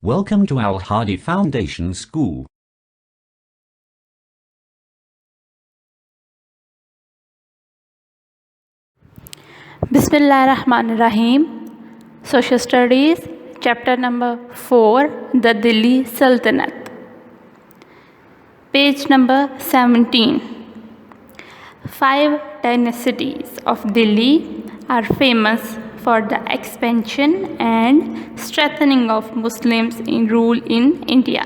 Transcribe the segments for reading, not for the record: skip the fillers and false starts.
Welcome to Al Hadi Foundation School. Bismillahirrahmanirrahim. Social Studies, Chapter number 4, The Delhi Sultanate. Page number 17. 5 dynasties of Delhi are famous for the expansion and strengthening of Muslims in rule in India.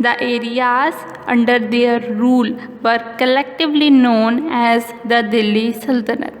The areas under their rule were collectively known as the Delhi Sultanate.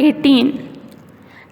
18.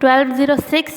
1206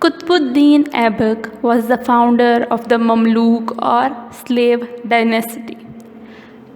Qutbuddin Aibak was the founder of the Mamluk or slave dynasty.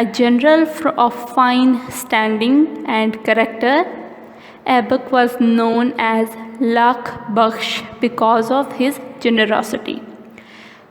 A general of fine standing and character, Aibak was known as Lakh Bakhsh because of his generosity.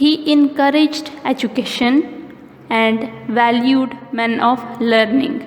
He encouraged education and valued men of learning.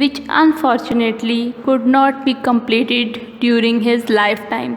which unfortunately could not be completed during his lifetime,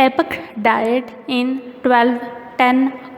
Aibak died in 1210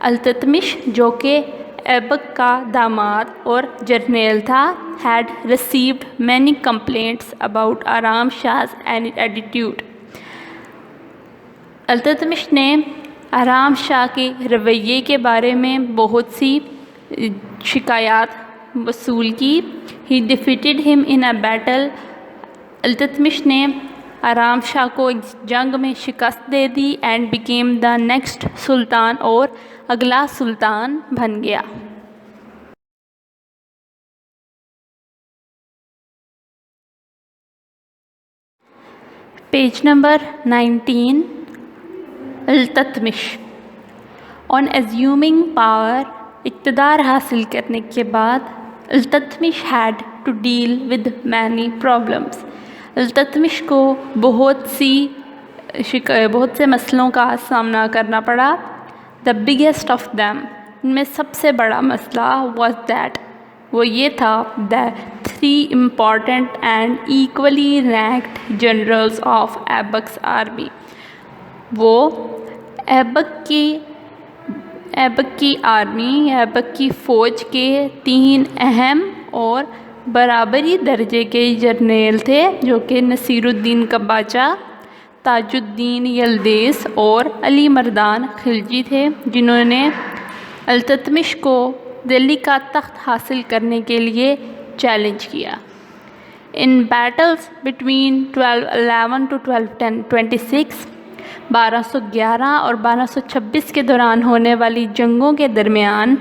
Iltutmish جو کہ ایبک کا داماد اور جرنیل تھا had received many complaints about آرام شاہ's attitude. Iltutmish نے آرام شاہ کے رویے کے بارے میں بہت سی شکایات وصول کی. He defeated him in a battle. Iltutmish نے آرام شاہ کو جنگ میں شکست دے دی and became the next سلطان اور اگلا سلطان بن گیا. Page number 19. Iltutmish. On assuming power, اقتدار حاصل کرنے کے بعد Iltutmish had to deal with many problems. Iltutmish کو بہت سے مسئلوں کا سامنا کرنا پڑا. The biggest of them, ان میں سب سے بڑا مسئلہ was that, وہ یہ تھا that 3 important and equally ranked generals of Aibak's army. وہ ایبک کی آرمی، ایبک کی فوج کے 3 اہم اور برابری درجے کے جرنیل تھے جو کہ نصیر الدین قباچہ، تاج الدین یلدیز اور علی مردان خلجی تھے، جنہوں نے التتمش کو دلی کا تخت حاصل کرنے کے لیے چیلنج کیا. ان بیٹلز بٹوین 1211 to 1226، 1211 اور 1226 کے دوران ہونے والی جنگوں کے درمیان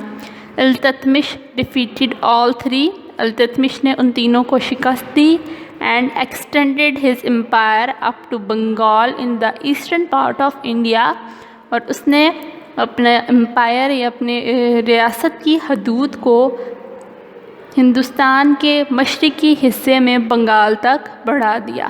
التتمش ڈیفیٹڈ آل 3. التتمش نے ان تینوں کو شکست دی and extended his empire up to Bengal in the eastern part of India، اور اس نے اپنے امپائر یا اپنے ریاست کی حدود کو ہندوستان کے مشرقی حصے میں بنگال تک بڑھا دیا.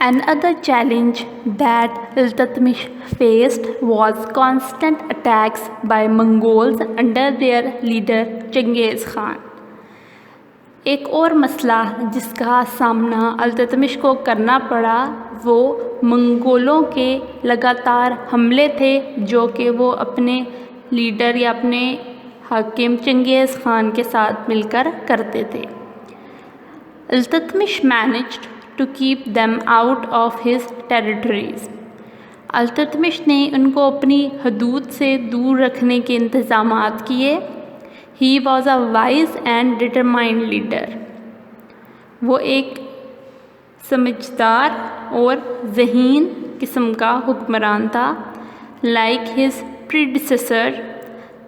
Another challenge that Iltutmish faced was constant attacks by Mongols under their leader Genghis Khan. ایک اور مسئلہ جس کا سامنا التتمش کو کرنا پڑا وہ منگولوں کے لگاتار حملے تھے جو کہ وہ اپنے لیڈر یا اپنے حاکم چنگیز خان کے ساتھ مل کر کرتے تھے. Iltutmish managed to keep them out of his territories. Iltutmish نے ان کو اپنی حدود سے دور رکھنے کے انتظامات کیے. He was a wise and determined leader. وہ ایک سمجھدار اور ذہین قسم کا حکمران تھا. Like his predecessor،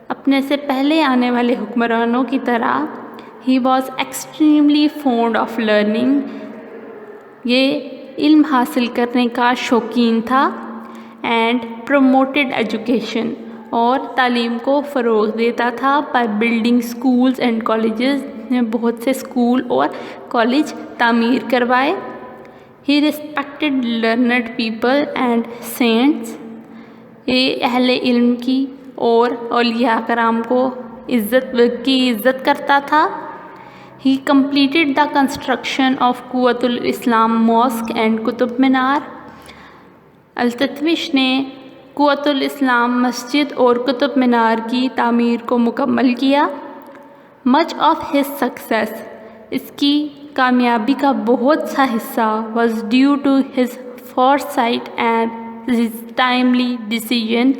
اپنے سے پہلے آنے والے حکمرانوں کی طرح he was extremely fond of learning. یہ علم حاصل کرنے کا شوقین تھا. and promoted education، اور تعلیم کو فروغ دیتا تھا. by building schools and colleges، نے بہت سے اسکول اور کالج تعمیر کروائے. he respected learned people and saints، یہ اہل علم کی اور اولیاء کرام کو عزت کرتا تھا. he completed the construction of قوۃ الاسلام mosque and قطب مینار. التتمش نے قوۃ الاسلام مسجد اور قطب مینار کی تعمیر کو مکمل کیا. much of his success، اس کی کامیابی کا بہت سا حصہ was due to his foresight and his timely decision،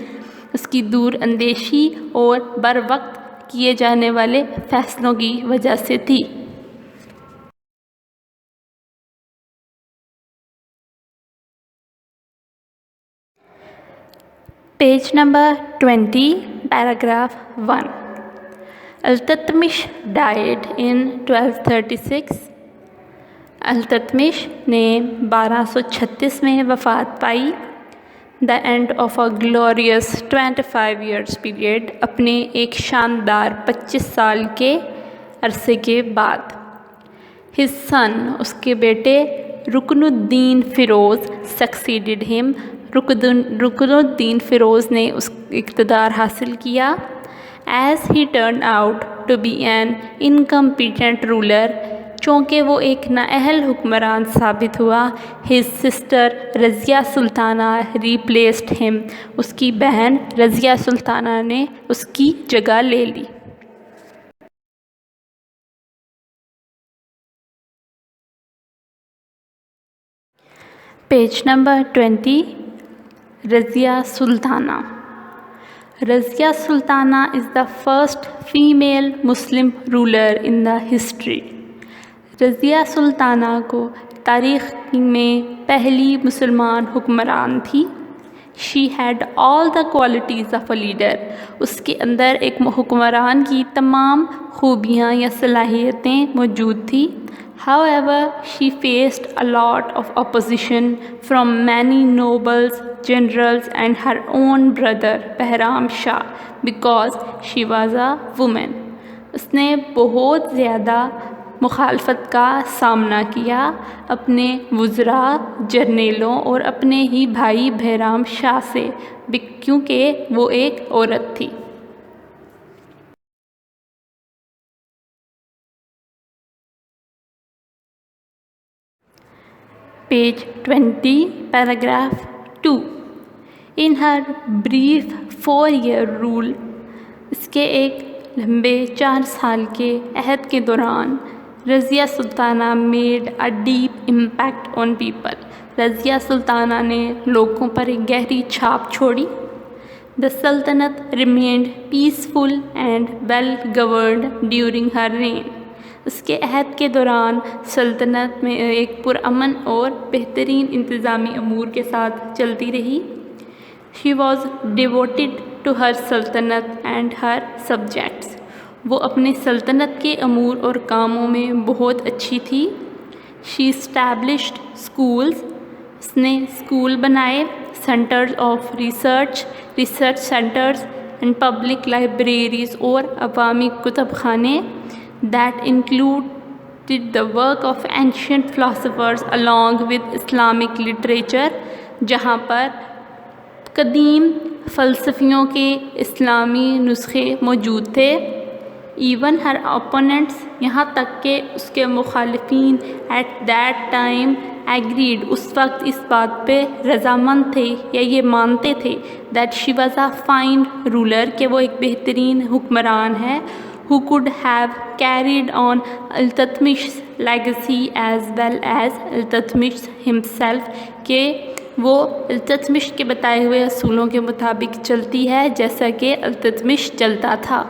اس کی دور اندیشی اور بر وقت کیے جانے والے فیصلوں کی وجہ سے تھی. Page number 20، paragraph 1. Iltutmish died in 1236. Iltutmish نے 1236 میں وفات پائی. the end of a glorious 25 years period، اپنے ایک شاندار 25 سال کے عرصے کے بعد. his son، اس کے بیٹے رکن الدین فیروز succeeded him، رکن الدین فیروز نے اس اقتدار حاصل کیا. as he turned out to be an incompetent ruler، چونکہ وہ ایک نااہل حکمران ثابت ہوا. ہز سسٹر رضیہ سلطانہ ریپلیسڈ ہم. اس کی بہن رضیہ سلطانہ نے اس کی جگہ لے لی. Page number 20. Razia Sultana. Razia Sultana is the first female Muslim ruler in the history. Razia Sultana کو تاریخ میں پہلی مسلمان حکمران تھی. She had all the qualities of a leader. اس کے اندر ایک حکمران کی تمام خوبیاں یا صلاحیتیں موجود تھیں. However, she faced a lot of opposition from many nobles, generals and her own brother Bahram Shah because she was a woman. اس نے بہت زیادہ مخالفت کا سامنا کیا اپنے وزراء، جرنیلوں اور اپنے ہی بھائی بہرام شاہ سے کیونکہ وہ ایک عورت تھی. Page 20, paragraph 2. In her brief 4-year rule, اس کے ایک لمبے 4 سال کے عہد کے دوران رضیہ سلطانہ made a deep impact on people. Razia سلطانہ نے لوگوں پر ایک گہری چھاپ چھوڑی. The Sultanate remained peaceful and well governed during her reign. اس کے عہد کے دوران سلطنت میں ایک پرامن اور بہترین انتظامی امور کے ساتھ چلتی رہی. She was devoted to her سلطنت and her subjects. وہ اپنے سلطنت کے امور اور کاموں میں بہت اچھی تھی. She established schools. اس نے اسکول بنائے. Centers of research centers and public libraries اور عوامی کتب خانے that included the work of ancient philosophers along with Islamic literature. جہاں پر قدیم فلسفیوں کے اسلامی نسخے موجود تھے. Even her opponents, یہاں تک کہ اس کے مخالفین at that time agreed, اس وقت اس بات پہ رضامند تھے یا یہ مانتے تھے that she was a fine ruler, کہ وہ ایک بہترین حکمران ہے. Who could have carried on Iltutmish's legacy as well as Iltutmish himself, کہ وہ التتمش کے بتائے ہوئے اصولوں کے مطابق چلتی ہے جیسا کہ التتمش چلتا تھا.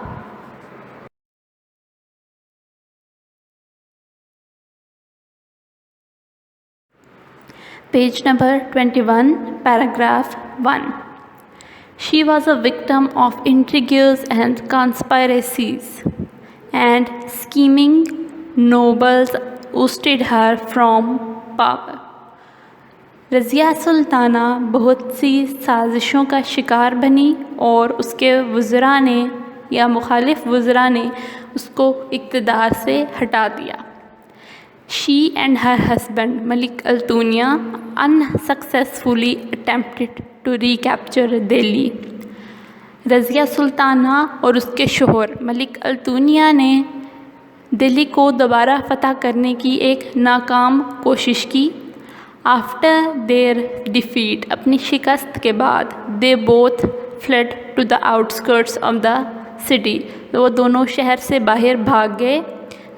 Page number 21, paragraph 1. She was a victim of intrigues and conspiracies, and scheming nobles ousted her from power. Razia سلطانہ بہت سی سازشوں کا شکار بنی اور اس کے وزراء نے یا مخالف وزراء نے اس کو اقتدار سے ہٹا دیا. She and her husband Malik Al-Tunya unsuccessfully attempted to recapture Delhi. Razia سلطانہ اور اس کے شوہر ملک التونیا نے دلی کو دوبارہ فتح کرنے کی ایک ناکام کوشش کی. After their defeat, اپنی شکست کے بعد they both fled to the outskirts of the city. وہ دونوں شہر سے باہر بھاگ گئے.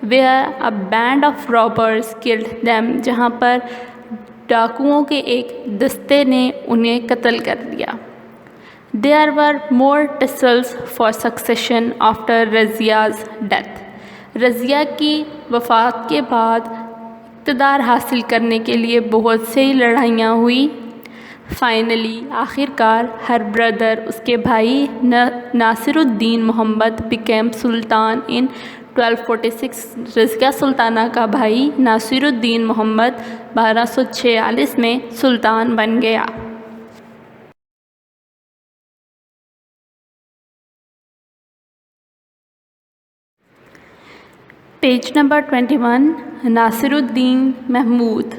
Where a band of robbers killed them, جہاں پر ڈاکوؤں کے ایک دستے نے انہیں قتل کر دیا. There were more tussles for succession after Razia's death. Razia کی وفات کے بعد اقتدار حاصل کرنے کے لیے بہت سی لڑائیاں ہوئی. فائنلی آخر کار ہر بردر اس کے بھائی ناصر الدین محمد became سلطان in 1246. رضیہ سلطانہ کا بھائی ناصر الدین محمد 1246 میں سلطان بن گیا. Page number 21, Nasir ud-Din Mahmud.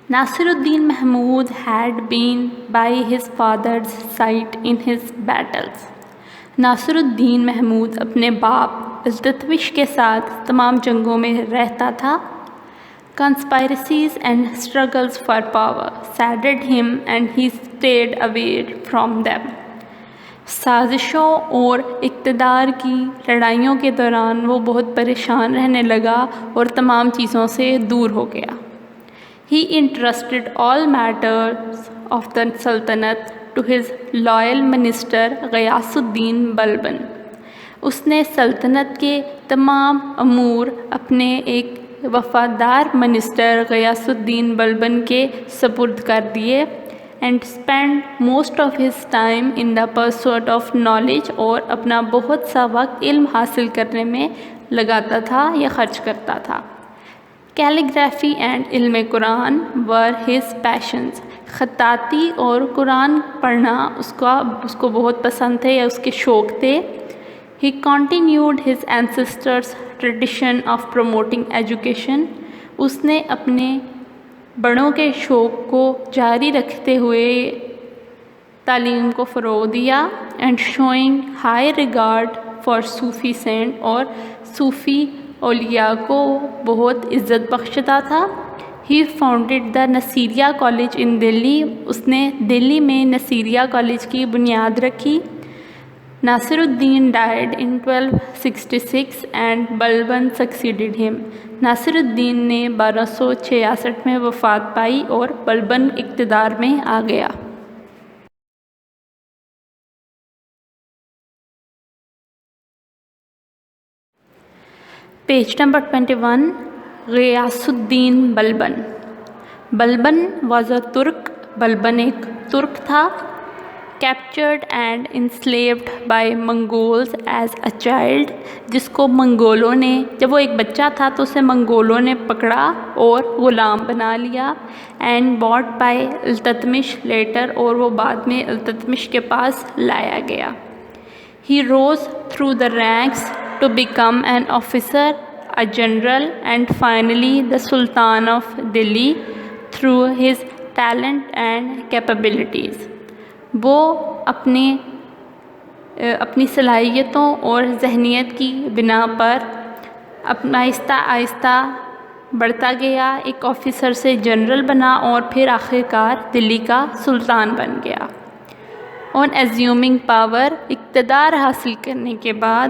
Nasir ud-Din Mahmud had been by his father's side in his battles. ناصر الدین محمود اپنے باپ التتمش کے ساتھ تمام جنگوں میں رہتا تھا. Conspiracies and struggles for power saddened him and he stayed away from them. سازشوں اور اقتدار کی لڑائیوں کے دوران وہ بہت پریشان رہنے لگا اور تمام چیزوں سے دور ہو گیا. He entrusted all matters of the Sultanate to his loyal minister غیاث الدین بلبن. اس نے سلطنت کے تمام امور اپنے ایک وفادار منسٹر غیاث الدین بلبن کے سپرد کر دیے and spent most of his time in the pursuit of knowledge اور اپنا بہت سا وقت علم حاصل کرنے میں لگاتا تھا یا خرچ کرتا تھا. Calligraphy and علم قرآن were his passions. خطاطی اور قرآن پڑھنا اس کو بہت پسند تھے یا اس کے شوق تھے. He continued his ancestors' tradition of promoting education. اس نے اپنے بڑوں کے شوق کو جاری رکھتے ہوئے تعلیم کو فروغ دیا and showing high regard for Sufi saint اور صوفی اولیاء کو بہت عزت بخشتا تھا. He founded the Nasiriya college in Delhi. اس نے دلی میں نصیریہ کالج کی بنیاد رکھی. ناصر الدین died in 1266 and Balban succeeded him. ناصر الدین نے 1266 میں وفات پائی اور بلبن اقتدار میں آ گیا. Page number 21. Ghiyas Uddin Balban. Balban was a ترک. بلبن ایک ترک تھا. Captured and enslaved by Mongols as a child. جس کو منگولوں نے جب وہ ایک بچہ تھا تو اسے منگولوں نے پکڑا اور غلام بنا لیا. And bought by Iltutmish later اور وہ بعد میں التتمش کے پاس لایا گیا. He rose through the ranks to become an officer, a general and finally the Sultan of Delhi through his talent and capabilities. وہ اپنی صلاحیتوں اور ذہنیت کی بنا پر آہستہ آہستہ بڑھتا گیا. ایک آفیسر سے جنرل بنا اور پھر آخرکار دلی کا سلطان بن گیا. On assuming power, اقتدار حاصل کرنے کے بعد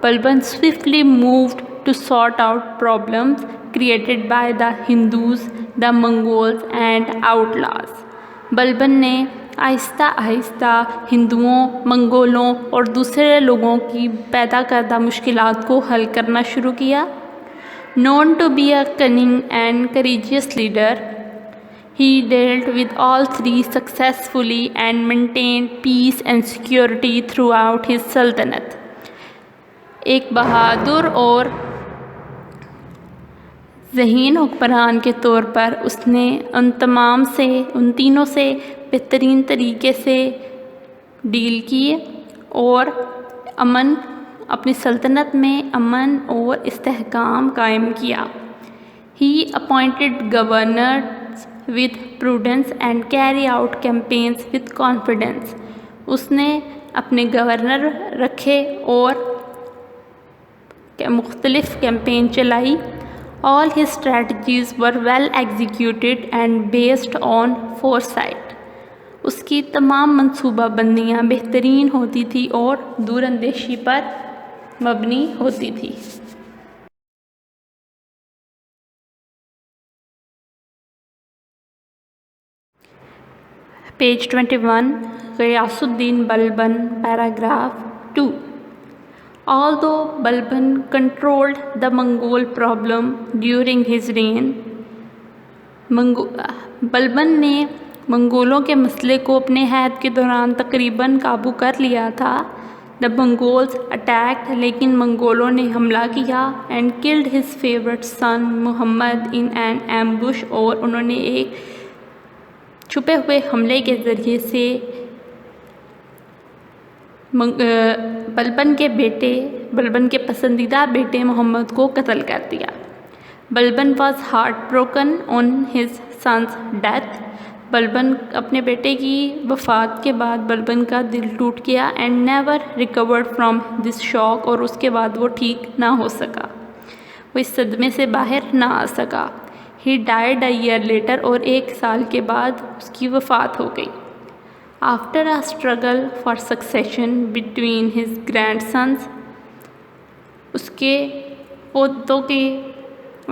بلبن swiftly moved to sort out problems created by the Hindus, the Mongols and outlaws. بلبن نے آہستہ آہستہ ہندوؤں، منگولوں اور دوسرے لوگوں کی پیدا کردہ مشکلات کو حل کرنا شروع کیا. Known to be a cunning and courageous leader, he dealt with all three successfully and maintained peace and security throughout his sultanate. ایک بہادر اور ذہین حکمران کے طور پر اس نے ان تینوں سے بہترین طریقے سے ڈیل کیے اور اپنی سلطنت میں امن اور استحکام قائم کیا. He appointed governors with prudence and carry out campaigns with confidence. اس نے اپنے گورنر رکھے اور مختلف کیمپین چلائی. All his strategies were well executed and based on foresight. اس کی تمام منصوبہ بندیاں بہترین ہوتی تھی اور دور اندیشی پر مبنی ہوتی تھی. Page 21. Ghiyas Uddin Balban paragraph 2. Although Balban controlled the Mongol problem during his reign, بلبن نے منگولوں کے مسئلے کو اپنے عہد کے دوران تقریباً قابو کر لیا تھا. The Mongols attacked, لیکن منگولوں نے حملہ کیا and killed his favorite son Muhammad in an ambush اور انہوں نے ایک چھپے ہوئے حملے کے ذریعے سے بلبن کے پسندیدہ بیٹے محمد کو قتل کر دیا. بلبن was heartbroken on his son's death. بلبن اپنے بیٹے کی وفات کے بعد بلبن کا دل ٹوٹ گیا and never recovered from this shock, اور اس کے بعد وہ ٹھیک نہ ہو سکا، وہ اس صدمے سے باہر نہ آ سکا. He died a year later, اور 1 سال کے بعد اس کی وفات ہو گئی. After a struggle for succession between his grandsons سنس، اس کے پوتوں کے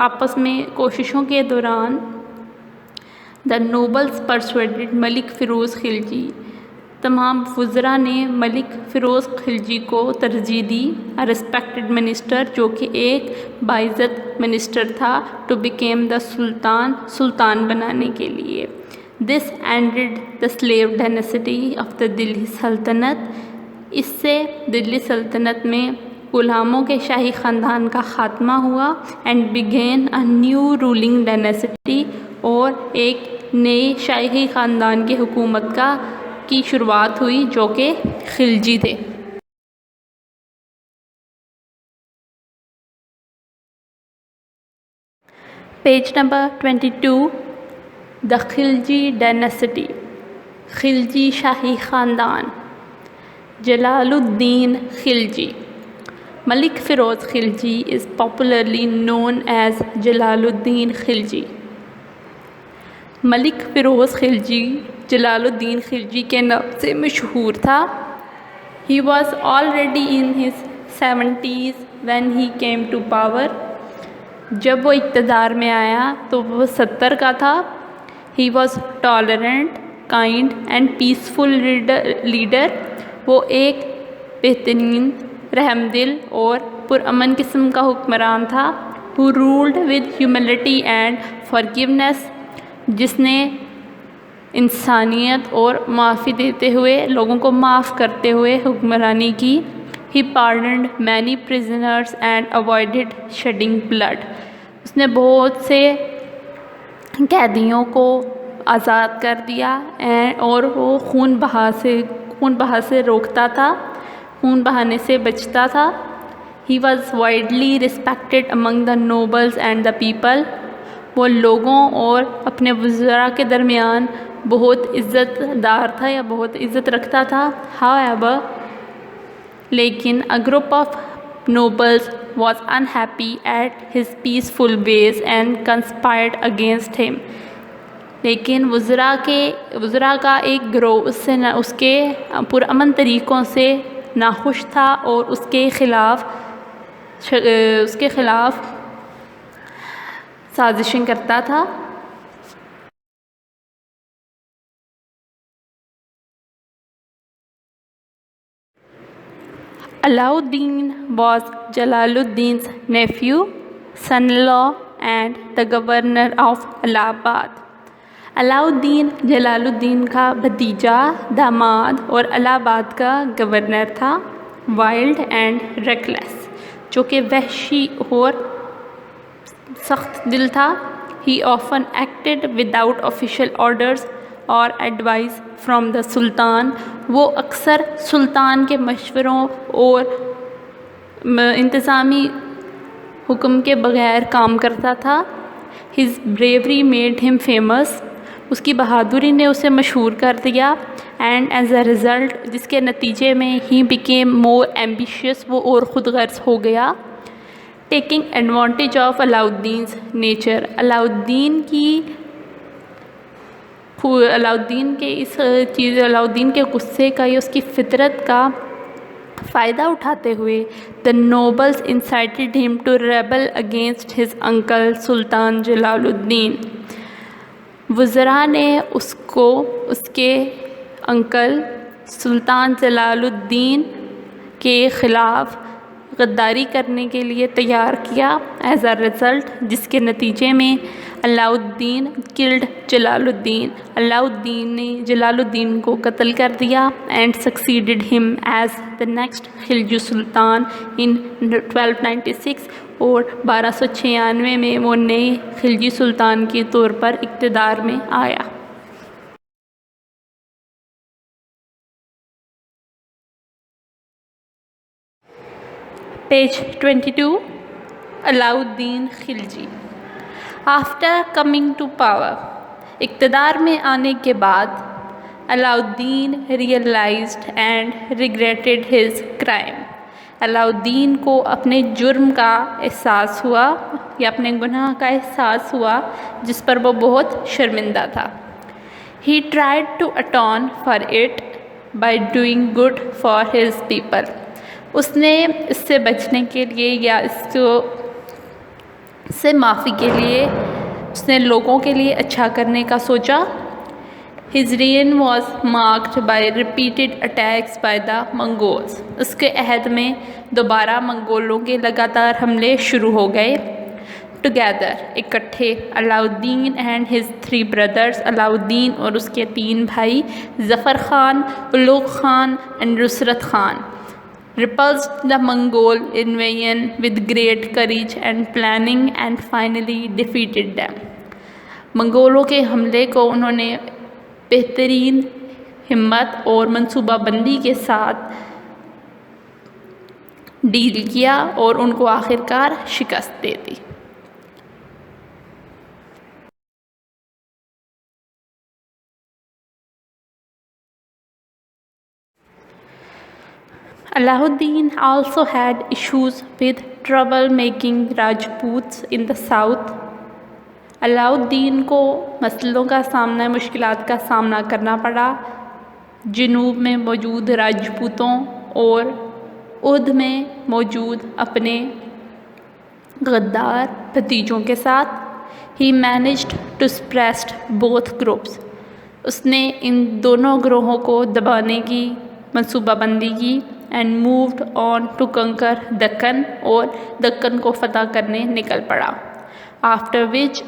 آپس میں کوششوں کے دوران، دا نوبلز پرسویڈڈ ملک فیروز خلجی، تمام وزراء نے ملک فیروز خلجی کو ترجیح دی، اے ریسپیکٹڈ منسٹر، جو کہ ایک باعزت منسٹر تھا، ٹو بیکیم دا سلطان، سلطان بنانے کے لیے. This ended the slave dynasty of the Delhi سلطنت، اس سے دلی سلطنت میں غلاموں کے شاہی خاندان کا خاتمہ ہوا. And began a new ruling dynasty, اور ایک نئے شاہی خاندان کی حکومت کی شروعات ہوئی جو کہ خلجی تھے. Page number 22. دا خلجی ڈائناسٹی، خلجی شاہی خاندان. جلال الدین خلجی. ملک Feroz Khilji is popularly known as جلال الدین خلجی. ملک فیروز خلجی جلال الدین خلجی کے نام سے مشہور تھا. He was already in his 70s when he came to power. جب وہ اقتدار میں آیا تو وہ 70 کا تھا. He was tolerant, kind and peaceful leader. وہ ایک بہترین، رحم دل اور پرامن قسم کا حکمران تھا. Who ruled with humility and forgiveness، جس نے انسانیت اور معافی دیتے ہوئے، لوگوں کو معاف کرتے ہوئے حکمرانی کی. He pardoned many prisoners and avoided shedding blood. اس نے بہت سے قیدیوں کو آزاد کر دیا اور وہ خون بہا سے روکتا تھا، خون بہانے سے بچتا تھا. He was widely respected among the nobles and the people. وہ لوگوں اور اپنے وزراء کے درمیان بہت عزت دار تھا یا بہت عزت رکھتا تھا. However، لیکن a group of nobles was unhappy at his peaceful ways and conspired against him. لیکن وزراء کا ایک گروہ اس کے پرامن طریقوں سے ناخوش تھا اور اس کے خلاف سازشیں کرتا تھا. Alauddin was Jalaluddin's nephew, son-in-law and the governor of Allahabad. علاؤدین جلال الدین کا بھتیجا، داماد اور الہ آباد کا گورنر تھا. وائلڈ اینڈ ریکلیس، جو کہ وحشی اور سخت دل تھا. He often acted without official orders or advice from the Sultan. وہ اکثر سلطان کے مشوروں اور انتظامی حکم کے بغیر کام کرتا تھا. His bravery made him famous. اس کی بہادری نے اسے مشہور کر دیا. And as a result، جس کے نتیجے میں he became more ambitious، وہ اور خود غرض ہو گیا. Taking advantage of Alauddin's nature، علاؤدین کے غصے کا یا اس کی فطرت کا فائدہ اٹھاتے ہوئے the nobles incited him to rebel against his uncle سلطان جلال الدین. وزراء نے اس کو اس کے انکل سلطان جلال الدین کے خلاف غداری کرنے کے لیے تیار کیا. ایز اے رزلٹ، جس کے نتیجے میں علاؤدین کلڈ جلال الدین، علاؤدین نے جلال الدین کو قتل کر دیا. اینڈ سکسیڈڈ ہم ایز دا نیکسٹ خلجی سلطان ان 1296، اور 1296 میں وہ نئے خلجی سلطان کے طور پر اقتدار میں آیا. Page 22. Alauddin Khilji. After coming to power, اقتدار میں آنے کے بعد Alauddin realized and regretted his crime. Alauddin کو اپنے جرم کا احساس ہوا یا اپنے گناہ کا احساس ہوا جس پر وہ بہت شرمندہ تھا. He tried to atone for it by doing good for his people. اس نے اس سے بچنے کے لیے یا اس سے معافی کے لیے اس نے لوگوں کے لیے اچھا کرنے کا سوچا. His reign was marked by repeated attacks by the Mongols. اس کے عہد میں دوبارہ منگولوں کے لگاتار حملے شروع ہو گئے. Together اکٹھے Alauddin and his three brothers Alauddin اور اس کے 3 بھائی Zafar Khan, اولوغ Khan and Nusrat Khan repulsed the Mongol invasion with great courage and planning and finally defeated them. منگولوں کے حملے کو انہوں نے بہترین ہمت اور منصوبہ بندی کے ساتھ ڈیل کیا اور ان کو آخرکار شکست دے دی. Alauddin also had issues with trouble-making Rajputs in the south. Alauddin کو مسئلوں کا سامنا, مشکلات کا سامنا کرنا پڑا جنوب میں موجود راجپوتوں اور اودھ میں موجود اپنے غدار بھتیجوں کے ساتھ. He managed to suppress both groups. اس نے ان دونوں گروہوں کو دبانے کی منصوبہ بندی کی and moved on to conquer Deccan اور دکن کو فتح کرنے نکل پڑا. After which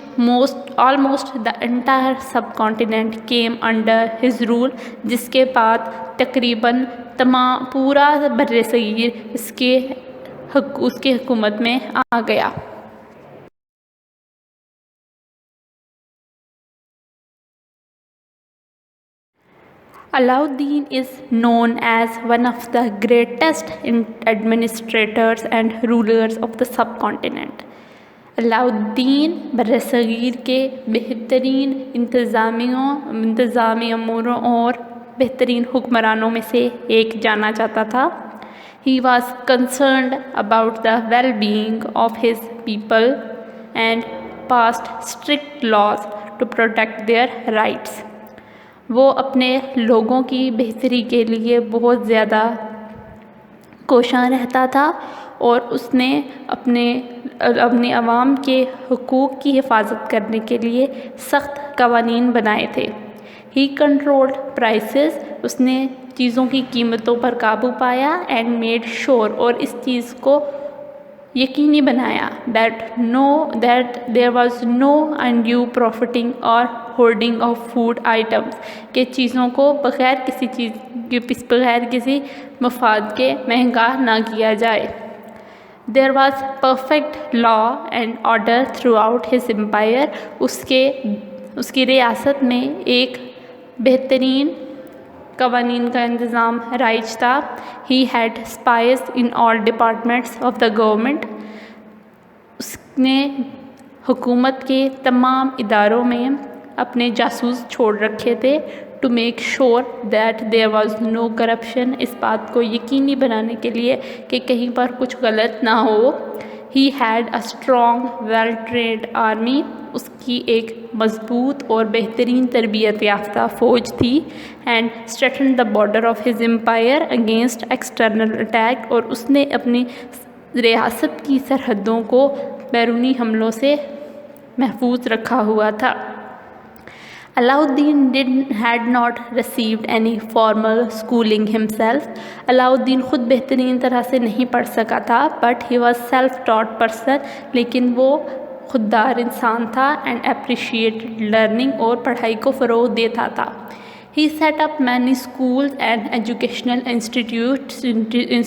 almost the entire subcontinent came under his rule, جس کے بعد تقریباً پورا بر صغیر اس کے حکومت میں آ گیا. Alauddin is known as one of the greatest administrators and rulers of the subcontinent. Alauddin برصغیر کے بہترین انتظامی اموروں اور بہترین حکمرانوں میں سے ایک جانا جاتا تھا. He was concerned about the well-being of his people and passed strict laws to protect their rights. وہ اپنے لوگوں کی بہتری کے لیے بہت زیادہ کوشاں رہتا تھا اور اس نے اپنے عوام کے حقوق کی حفاظت کرنے کے لیے سخت قوانین بنائے تھے. He controlled prices. اس نے چیزوں کی قیمتوں پر قابو پایا and made sure اور اس چیز کو یقینی بنایا that there was no undue profiting or hoarding of food items کہ چیزوں کو بغیر کسی مفاد کے مہنگا نہ کیا جائے. There was perfect law and order throughout his empire. اس کی ریاست میں ایک بہترین قوانین کا انتظام رائج تھا. He had spies in all departments of the government. اس نے حکومت کے تمام اداروں میں اپنے جاسوس چھوڑ رکھے تھے to make sure that there was no corruption. اس بات کو یقینی بنانے کے لیے کہ کہیں پر کچھ غلط نہ ہو. He had a strong, well-trained army. اس کی ایک مضبوط اور بہترین تربیت یافتہ فوج تھی and strengthened the border of his empire against external attack. اور اس نے اپنی ریاست کی سرحدوں کو بیرونی حملوں سے محفوظ رکھا ہوا تھا. Alauddin had not received any formal schooling himself. Alauddin خود بہترین طرح سے نہیں پڑھ سکا تھا but he was self-taught person. لیکن وہ خوددار انسان تھا and appreciated learning اور پڑھائی کو فروغ دیتا تھا. He set up many schools and educational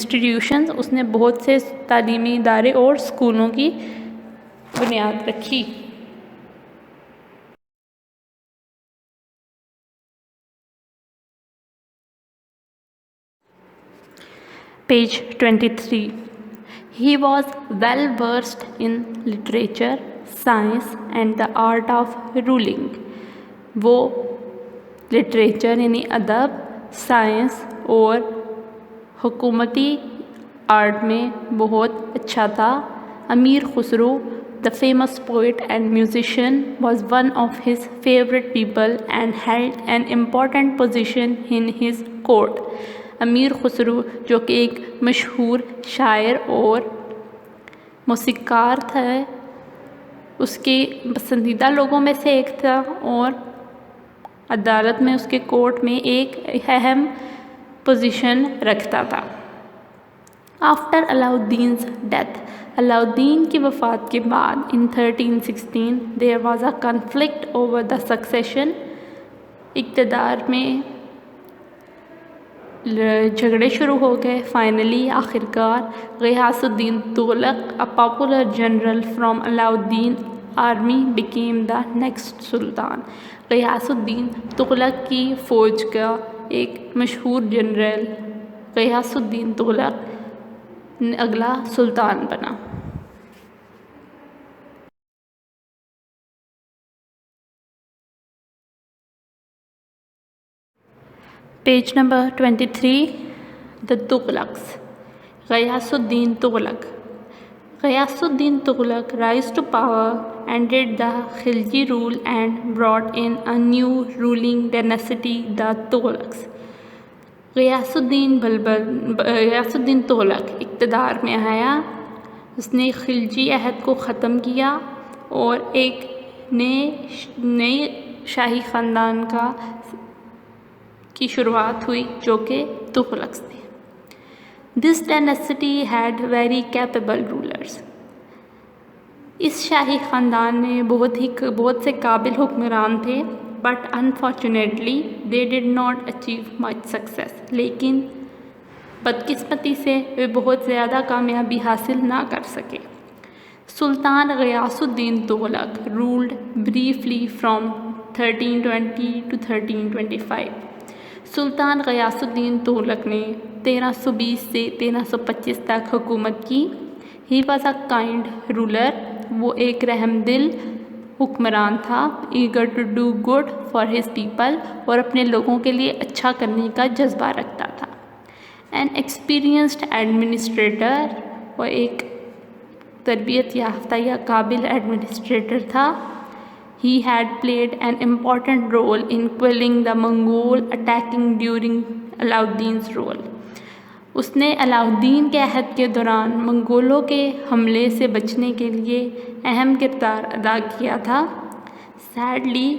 institutions. اس نے بہت سے تعلیمی ادارے اور اسکولوں کی بنیاد رکھی. Page 23. He was well versed in literature, science and the art of ruling. وہ لٹریچر یعنی ادب، سائنس اور حکومتی آرٹ میں بہت اچھا تھا۔ امیر Khusro the famous poet and musician was one of his favorite people and held an important position in his court۔ امیر خسرو جو کہ ایک مشہور شاعر اور موسیقار تھا، اس کے پسندیدہ لوگوں میں سے ایک تھا اور عدالت میں اس کے کورٹ میں ایک اہم پوزیشن رکھتا تھا۔ آفٹر علاؤالدین's death، علاؤالدین کی وفات کے بعد in 1316 there was a conflict over the succession، اقتدار میں جھگڑے شروع ہو گئے۔ فائنلی آخرکار غیاث الدین Tughlaq a popular general from Alauddin army became the next سلطان۔ غیاث الدین تغلق کی فوج کا ایک مشہور جنرل غیاث الدین تغلق اگلا سلطان بنا۔ Page number 23، The Tughlaqs۔ Ghiyas Uddin Tughlaq. Ghiyas Uddin Tughlaq rise to power, ended the Khilji rule and brought in a new ruling dynasty, the Tughlaqs۔ غیاث الدین تغلق اقتدار میں آیا، اس نے خلجی عہد کو ختم کیا اور ایک نئے شاہی خاندان کی شروعات ہوئی جو کہ تغلقس تھے۔ This dynasty had very capable rulers۔ اس شاہی خاندان میں بہت سے قابل حکمران تھے، but unfortunately they did not achieve much success۔ لیکن بدقسمتی سے وہ بہت زیادہ کامیابی حاصل نہ کر سکے۔ سلطان غیاث الدین Tughlaq ruled briefly from 1320 to 1325۔ سلطان غیاث الدین تغلق نے 1320 سے 1325 تک حکومت کی۔ He was a kind ruler، وہ ایک رحم دل حکمران تھا، eager to do good for his people، اور اپنے لوگوں کے لیے اچھا کرنے کا جذبہ رکھتا تھا۔ An experienced administrator، وہ ایک تربیت یافتہ یا قابل ایڈمنسٹریٹر تھا۔ He had played an important role in quelling the Mongol attacking during Alauddin's rule۔ اس نے علاؤالدین کے عہد کے دوران منگولوں کے حملے سے بچنے کے لیے اہم کردار ادا کیا تھا۔ Sadly،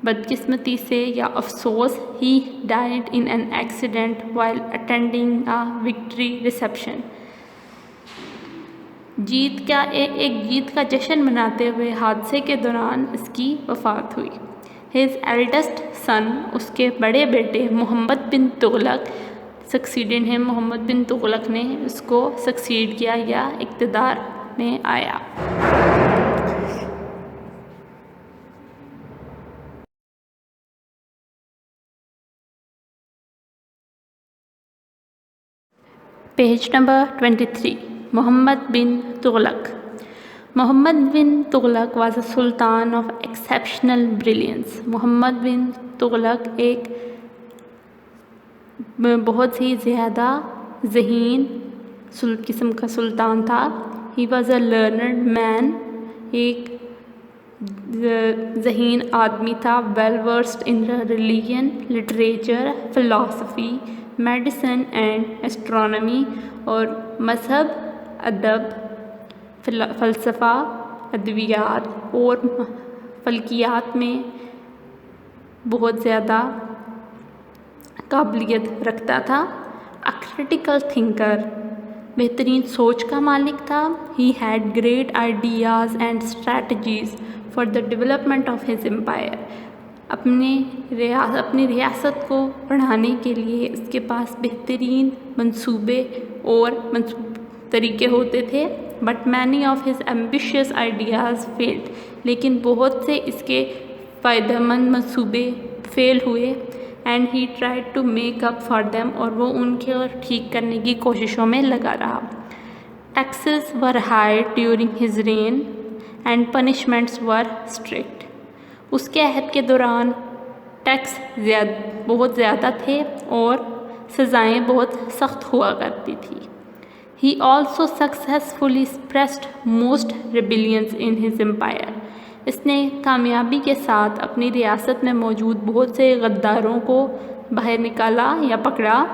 بدقسمتی سے یا افسوس، he died in an accident while attending a victory reception۔ جیت کا جشن مناتے ہوئے حادثے کے دوران اس کی وفات ہوئی۔ His eldest son، اس کے بڑے بیٹے محمد بن تغلق سکسیڈڈ ہیں، محمد بن تغلق نے اس کو سکسیڈ کیا یا اقتدار میں آیا۔ Page number 23، Muhammad bin Tughlaq. Muhammad bin Tughlaq was a sultan of exceptional brilliance۔ Muhammad bin Tughlaq ایک بہت ہی زیادہ ذہین قسم کا سلطان تھا۔ He was a learned man، ایک ذہین آدمی تھا، well versed in religion، literature، philosophy، medicine and astronomy، اور مذہب، ادب، فلسفہ، ادویات اور فلکیات میں بہت زیادہ قابلیت رکھتا تھا۔ A critical thinker، بہترین سوچ کا مالک تھا۔ He had great ideas and strategies for the development of his empire۔ اپنی ریاست کو بڑھانے کے لیے اس کے پاس بہترین منصوبے اور طریقے ہوتے تھے۔ But many of his ambitious ideas failed، لیکن بہت سے اس کے فائدہ مند منصوبے فیل ہوئے۔ And he tried to make up for them، اور وہ ان کے ٹھیک کرنے کی کوششوں میں لگا رہا۔ Taxes were high during his reign and punishments were strict۔ اس کے عہد کے دوران ٹیکس بہت زیادہ تھے اور سزائیں بہت سخت ہوا کرتی تھی. He also successfully suppressed most rebellions in his empire. اس نے کامیابی کے ساتھ اپنی ریاست میں موجود بہت سے غداروں کو باہر نکالا یا پکڑا.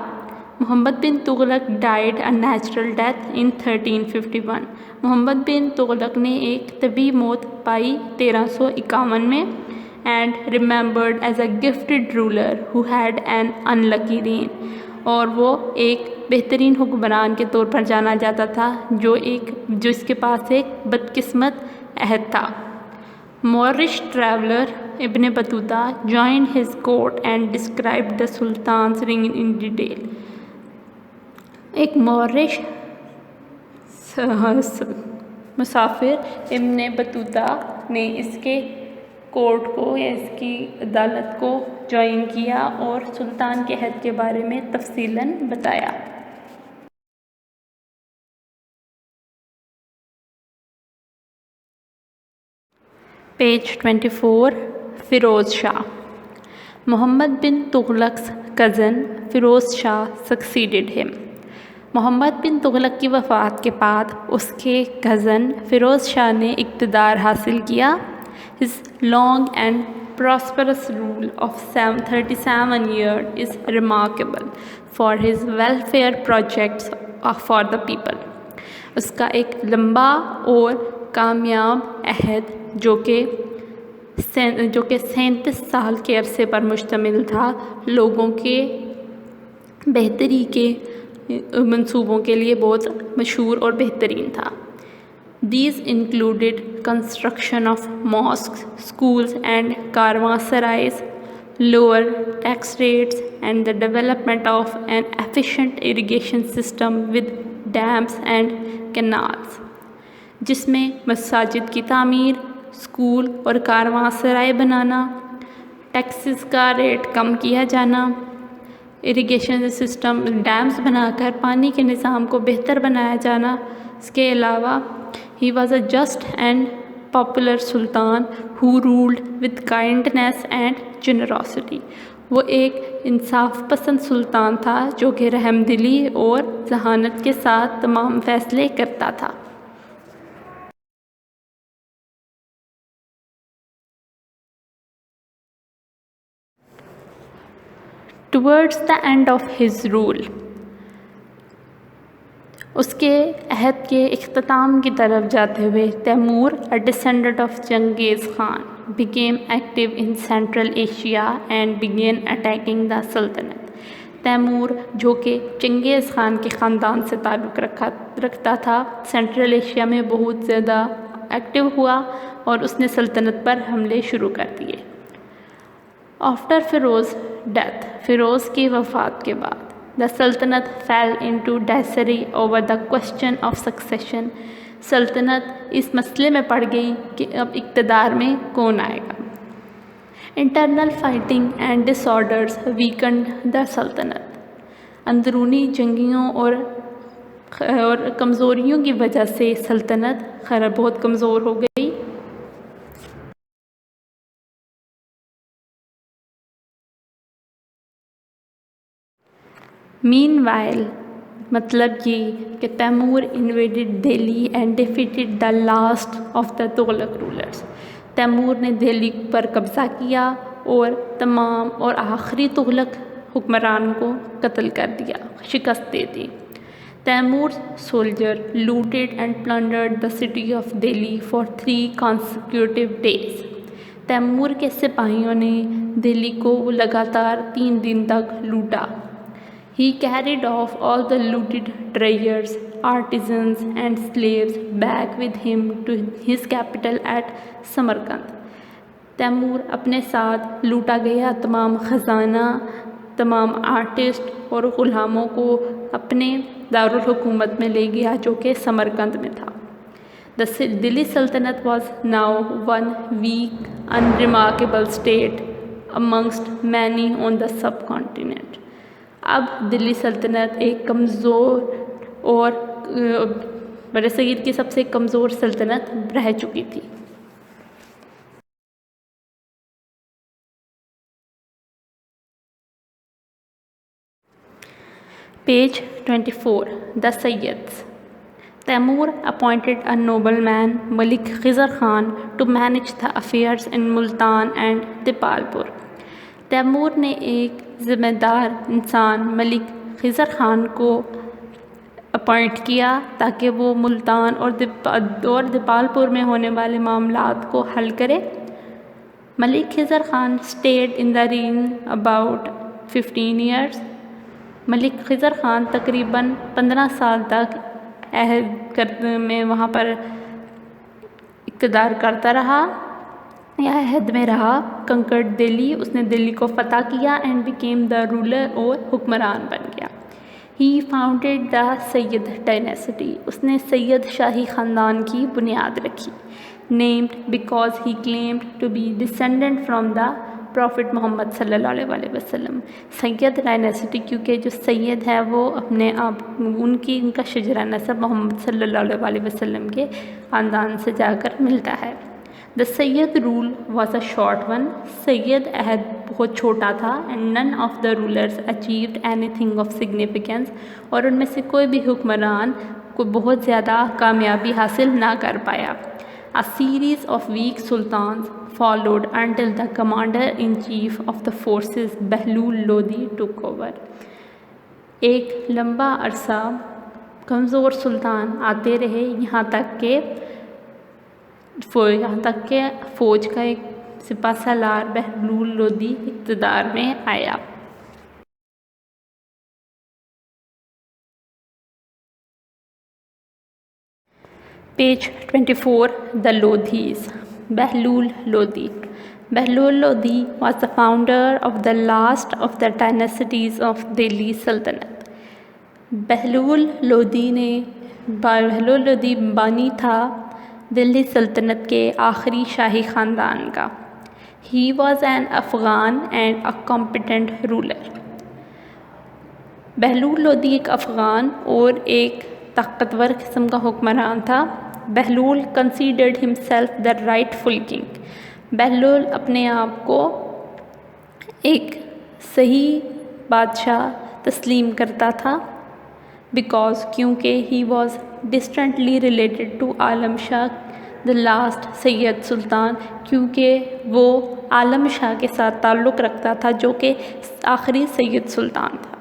محمد bin Tughlaq died a natural death in 1351. محمد بن تغلق نے ایک طبیعی موت پائی 1351 میں. And remembered as a gifted ruler who had an unlucky reign. اور وہ ایک بہترین حکمران کے طور پر جانا جاتا تھا جو اس کے پاس ایک بدقسمت عہد تھا. Moorish traveler ابن Battuta joined his court and described the Sultan's reign in detail. ایک مورش مسافر ابن بطوطہ نے اس کے کورٹ کو یا اس کی عدالت کو جوائن کیا اور سلطان کے عہد کے بارے میں تفصیلاً بتایا. پیج 24. فیروز شاہ. محمد بن تغلق's cousin فیروز شاہ succeeded him. محمد بن تغلق کی وفات کے بعد اس کے کزن فیروز شاہ نے اقتدار حاصل کیا. His long and prosperous rule of 37 years is remarkable for his welfare projects for the people. اس کا ایک لمبا اور کامیاب عہد جو کہ 37 سال کے عرصے پر مشتمل تھا لوگوں کے بہتری کے منصوبوں کے لیے بہت مشہور اور بہترین تھا. These included construction of mosques, schools and caravanserais, lower tax rates, and the development of an efficient irrigation system with dams and canals. جس میں مساجد کی تعمیر، اسکول اور کاروانسرائے بنانا، ٹیکسز کا ریٹ کم کیا جانا، اریگیشن سسٹم ڈیمز بنا کر پانی کے نظام کو بہتر بنایا جانا. اس کے علاوہ he was a just and popular sultan who ruled with kindness and generosity. وہ ایک انصاف پسند سلطان تھا جو کہ رحم دلی اور ذہانت کے ساتھ تمام فیصلے کرتا تھا. Towards the end of his rule, اس کے عہد کے اختتام کی طرف جاتے ہوئے Timur a descendant of Genghis Khan became active in Central Asia and began attacking the Sultanate. Timur جو کہ چنگیز خان کے خاندان سے تعلق رکھتا تھا سینٹرل ایشیا میں بہت زیادہ ایکٹیو ہوا اور اس نے سلطنت پر حملے شروع کر دیے. آفٹر فیروز ڈیتھ، فیروز کی وفات کے بعد the Sultanate fell into disarray over the question of succession. سلطنت اس مسئلے میں پڑ گئی کہ اب اقتدار میں کون آئے گا. Internal fighting and disorders weakened the Sultanate. اندرونی جنگیوں اور کمزوریوں کی وجہ سے سلطنت بہت کمزور ہو گئی. Meanwhile, مطلب یہ کہ Timur invaded Delhi and defeated the last of the Tughlaq rulers. Timur نے دہلی پر قبضہ کیا اور آخری تغلق حکمران کو قتل کر دیا، شکست دے دی. Taimur's soldier looted and plundered the city of Delhi for 3 consecutive days. Timur کے سپاہیوں نے دہلی کو لگاتار 3 دن تک لوٹا. He carried off all the looted traders, artisans and slaves back with him to his capital at Samarkand. Timur اپنے ساتھ لوٹا گیا تمام خزانہ، تمام آرٹسٹ اور غلاموں کو اپنے دارالحکومت میں لے گیا جو کہ سمرقند میں تھا. The Delhi Sultanate was now one weak, unremarkable state amongst many on the subcontinent. اب دلی سلطنت ایک کمزور اور برصغیر کی سب سے کمزور سلطنت رہ چکی تھی. Page 24. The Sayyids. Taimur appointed a nobleman, Malik Khizr Khan, to manage the affairs in Multan and Dipalpur. Timur نے ایک ذمہ دار انسان ملک خضر خان کو اپوائنٹ کیا تاکہ وہ ملتان اور دیپال میں ہونے والے معاملات کو حل کرے. Malik Khizr Khan stayed in the reign about 15 years. Malik Khizr Khan تقریباً 15 سال تک عہد میں وہاں پر اقتدار کرتا رہا یا عہد میں رہا. کنکرڈ دلی، اس نے دلی کو فتح کیا اینڈ بیکیم دا رولر، اور حکمران بن گیا. ہی فاؤنڈیڈ دا سید ڈائنیسٹی، اس نے سید شاہی خاندان کی بنیاد رکھی. Named because he claimed to be descendant from the prophet Muhammad صلی اللہ علیہ وسلم. سید ڈائنیسٹی کیونکہ جو سید ہے وہ اپنے آپ ان کا شجرہ نسب محمد صلی اللہ علیہ وسلم کے خاندان سے جا کر ملتا ہے. دا سید role was a short one, سید عہد بہت چھوٹا تھا. And none of the rulers achieved any thing of significance, اور ان میں سے کوئی بھی حکمران کو بہت زیادہ کامیابی حاصل نہ کر پایا. A series of weak sultans followed until the commander-in-chief of the forces Bahlul Lodhi took over. ایک لمبا عرصہ کمزور سلطان آتے رہے یہاں تک کہ فوج کا ایک سپہ سالار بہلول لودھی اقتدار میں آیا. Page 24. The Lodhis. Behlul Lodhi. Behlul Lodhi was the founder of the last of the dynasties of Delhi Sultanate. Bahlul Lodhi بانی تھا دلی سلطنت کے آخری شاہی خاندان کا. He was an Afghan and a competent ruler. Bahlul Lodhi ایک افغان اور ایک طاقتور قسم کا حکمران تھا. Bahlul considered himself the rightful king. Bahlul اپنے آپ کو ایک صحیح بادشاہ تسلیم کرتا تھا کیونکہ he was distantly related to Alam Shah the last سید سلطان، کیونکہ وہ عالم شاہ کے ساتھ تعلق رکھتا تھا جو کہ آخری سید سلطان تھا.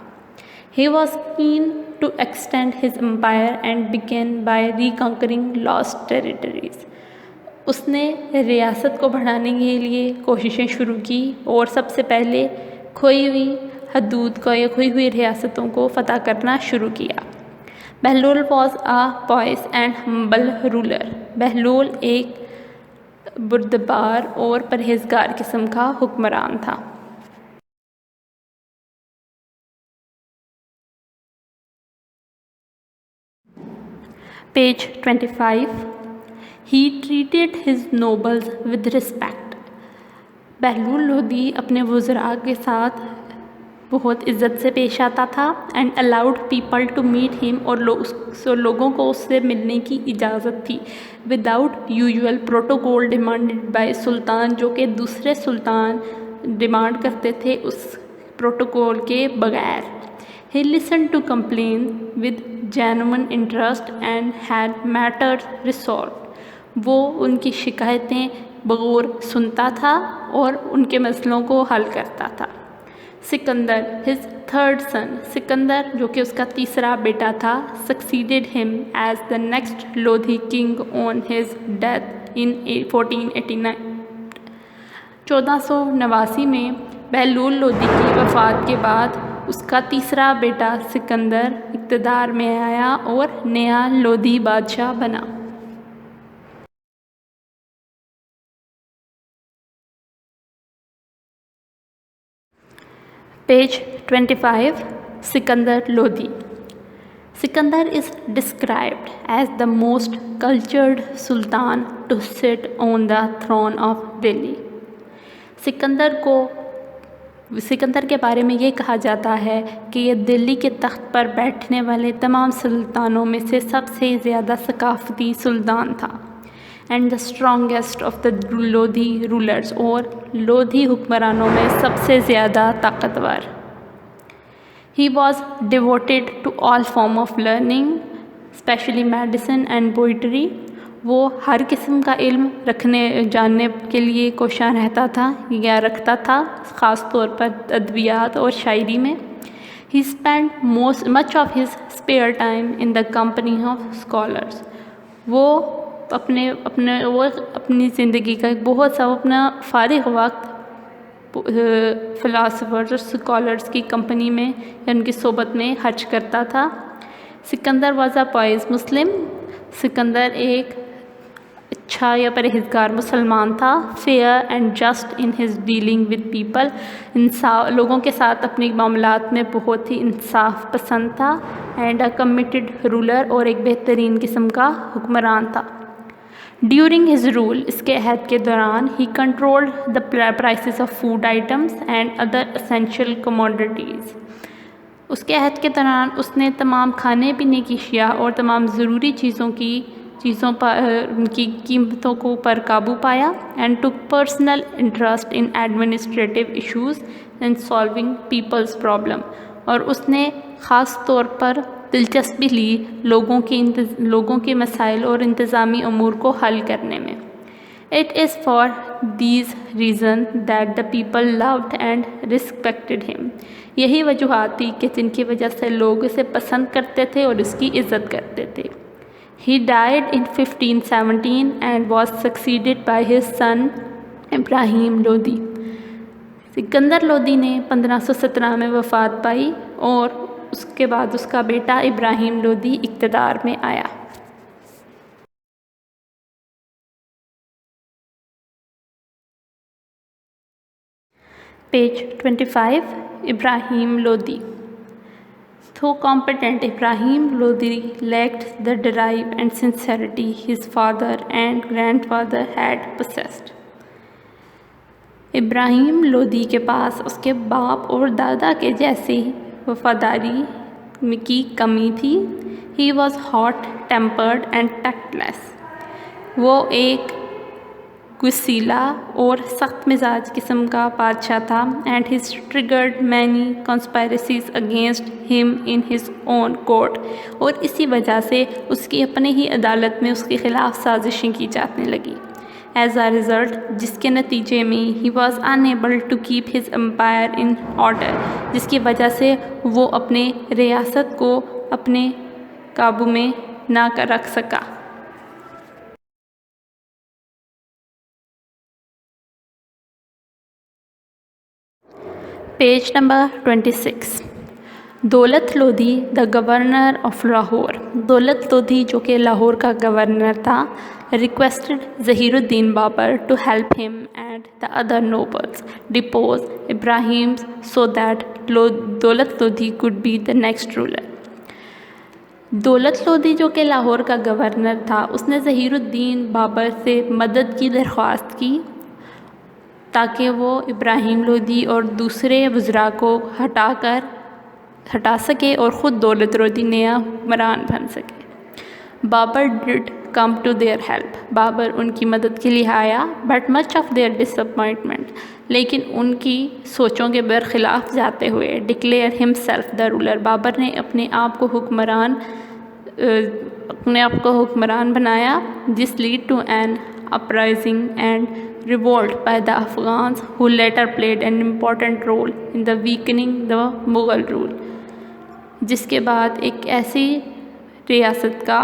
He was keen to extend his empire and began by reconquering lost territories. اس نے ریاست کو بڑھانے کے لیے کوششیں شروع کی اور سب سے پہلے کھوئی ہوئی حدود کو یا کھوئی ہوئی ریاستوں کو فتح کرنا شروع کیا. Bahlul was a pious and humble ruler. Bahlul ایک بردبار اور پرہیزگار قسم کا حکمران تھا. Page 25. He treated his nobles with respect. Bahlul Lodhi اپنے وزراء کے ساتھ بہت عزت سے پیش آتا تھا. and allowed people to meet him، اور لوگوں کو اس سے ملنے کی اجازت تھی. without usual protocol demanded by سلطان، جو کہ دوسرے سلطان ڈیمانڈ کرتے تھے اس پروٹوکول کے بغیر. He listened to complaints with genuine interest and had matters resolved. وہ ان کی شکایتیں بغور سنتا تھا اور ان کے مسئلوں کو حل کرتا تھا. Sikandar his third son، Sikandar جو کہ اس کا تیسرا بیٹا تھا، succeeded him as the next Lodhi king on his death in 1489. 1489 میں بہلول لودھی کی وفات کے بعد اس کا تیسرا بیٹا سکندر اقتدار میں آیا اور نیا لودھی بادشاہ بنا. Page 25. Sikandar Lodhi. Sikandar is described as the most cultured sultan to sit on the throne of Delhi. Sikandar کے بارے میں یہ کہا جاتا ہے کہ یہ دلی کے تخت پر بیٹھنے والے تمام سلطانوں میں سے سب سے زیادہ ثقافتی سلطان تھا. And the strongest of the Lodhi rulers, اور لودھی حکمرانوں میں سب سے زیادہ طاقتور. He was devoted to all form of learning, especially medicine and poetry. وہ ہر قسم کا علم جاننے کے لیے کوشاں رہتا تھا یا رکھتا تھا، خاص طور پر ادبیات اور شاعری میں. He spent much of his spare time in the company of scholars. وہ اپنی زندگی کا بہت سا اپنا فارغ وقت فلاسفرز اور اسکالرس کی کمپنی میں یا ان کی صحبت میں خرچ کرتا تھا. Sikandar was a pious Muslim. Sikandar ایک اچھا یا پرہیزگار مسلمان تھا. Fair and just in his dealing with people. لوگوں کے ساتھ اپنے معاملات میں بہت ہی انصاف پسند تھا. اینڈ اے کمیٹڈ رولر، اور ایک بہترین قسم کا حکمران تھا. ڈیورنگ ہز رول، اس کے عہد کے دوران، he controlled the prices of food items and other essential commodities. اس کے عہد کے دوران اس نے تمام کھانے پینے کی اشیاء اور تمام ضروری چیزوں کی قیمتوں کو پر قابو پایا. And took personal interest in administrative issues and solving people's problem. اور اس نے خاص طور پر دلچسپی لی لوگوں کے مسائل اور انتظامی امور کو حل کرنے میں. It is for these reasons that the people loved and respected him. یہی وجوہات تھی کہ جن کی وجہ سے لوگ اسے پسند کرتے تھے اور اس کی عزت کرتے تھے. He died in 1517 and was succeeded by his son ابراہیم لودھی. سکندر لودھی نے 1517 میں وفات پائی اور اس کے بعد اس کا بیٹا ابراہیم لودھی اقتدار میں آیا. Page 25. Ibrahim Lodhi. Though competent, Ibrahim Lodhi lacked the drive and sincerity his father and grandfather had possessed. ابراہیم لودھی کے پاس اس کے باپ اور دادا کے جیسی وفاداری کی کمی تھی. He was hot-tempered and tactless. وہ ایک غصیلا اور سخت مزاج قسم کا بادشاہ تھا. And he triggered many conspiracies against him in his own court. اور اسی وجہ سے اس کی اپنے ہی عدالت میں اس کے خلاف سازشیں کی جانے لگی. As a result، جس کے نتیجے میں he was unable to keep his empire in order، جس کی وجہ سے وہ اپنے ریاست کو اپنے قابو میں نہ رکھ سکا. Page number 26. دولت لودھی دا گورنر آف لاہور. دولت لودھی جو کہ لاہور کا گورنر تھا، requested Zahir uddin Babur to help him and the other nobles depose Ibrahim so that Daulat Lodi could be the next ruler. Daulat Lodi جو کہ لاہور کا گورنر تھا، اس نے ظہیر الدین بابر سے مدد کی درخواست کی تاکہ وہ ابراہیم لودھی اور دوسرے وزراء کو ہٹا سکے اور خود دولت لودھی نیا حکمران بن سکے. Babur did come to their help. Babur ان کی مدد کے لیے آیا. But much of their disappointment, لیکن ان کی سوچوں کے برخلاف جاتے ہوئے، ڈکلیئر ہم سیلف دا رولر. بابر نے اپنے آپ کو حکمران بنایا. This led to an uprising and revolt by the Afghans who later played an important role in the weakening the Mughal rule. جس کے بعد ایک ایسی ریاست کا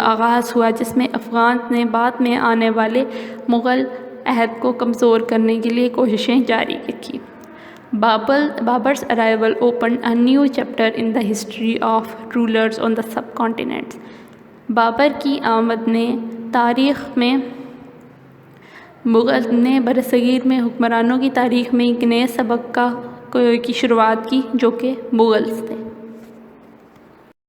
آغاز ہوا جس میں افغان نے بعد میں آنے والے مغل عہد کو کمزور کرنے کے لیے کوششیں جاری رکھی. Babar's arrival opened a new chapter in the history of rulers on the subcontinent. Babar کی آمد نے تاریخ میں برصغیر میں حکمرانوں کی تاریخ میں ایک نئے سبق کی شروعات کی جو کہ مغلز تھے.